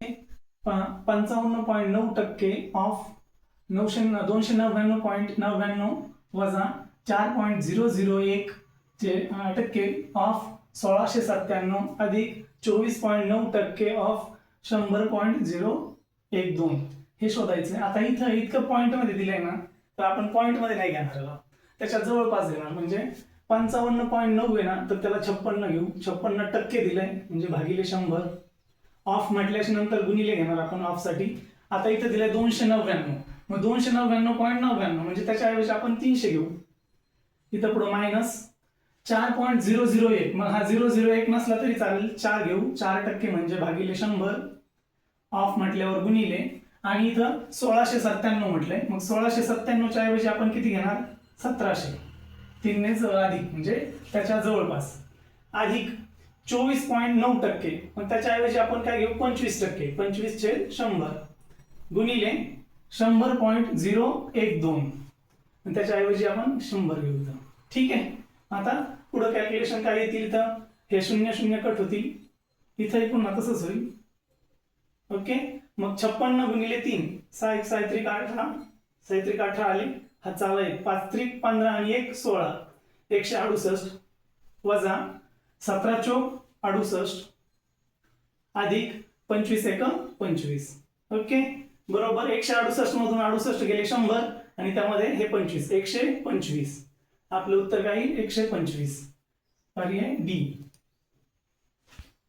55.9% of 299.99 वजा 4.001 टक्के of 1697 अधिक 24.9% ऑफ 100.012 हे शोधायचं आहे. आता इथं इतकं पॉईंट मध्ये दिलंय ना, तर आपण पॉईंट मध्ये नाही घेणार, त्याच्या जवळपास घेणार. म्हणजे 55.9 आहे ना, तर त्याला 56 घेऊ. 56% दिलंय म्हणजे भागिले 100. ऑफ म्हटल्याच्या नंतर गुणिले घेणार आपण ऑफ साठी. आता इथं दिलंय 299, मग 299.99 म्हणजे त्याच्याऐवजी आपण 300 घेऊ. इथं पुढे मायनस 4.001, मग हा 001 नसला तरी चालेल, 4 घेऊ. 4% म्हणजे भागिले 100. ऑफ म्हटल्यावर गुणिले, आणि इथं 1697 म्हटलंय, मग 1697च्या ऐवजी आपण किती घेणार? 1700. 3 ने अधिक म्हणजे त्याच्या जवळपास, अधिक 24.9%, मग त्याच्याऐवजी आपण काय घेऊ? 25%. 25/100 गुणिले 100.012, त्याच्याऐवजी आपण 100 घेऊ. ठीक आहे. आता पुढे कॅल्क्युलेशन काय येतील? इथं हे 0 कट होतील, इथं पुन्हा तसंच होईल. ओके. मग 56 गुणिले 3, 6 1 6 3 18, 6 3 18 आले. हा चाला 5 3 15 आणि 1 16, 168 वजा 17 चौक 68 अधिक 25 1 25. ओके. बरोबर 168 मधून 68 गेले 100, आणि त्यामध्ये हे 25, 125. आपलं उत्तर काय? 125. पर्याय डी.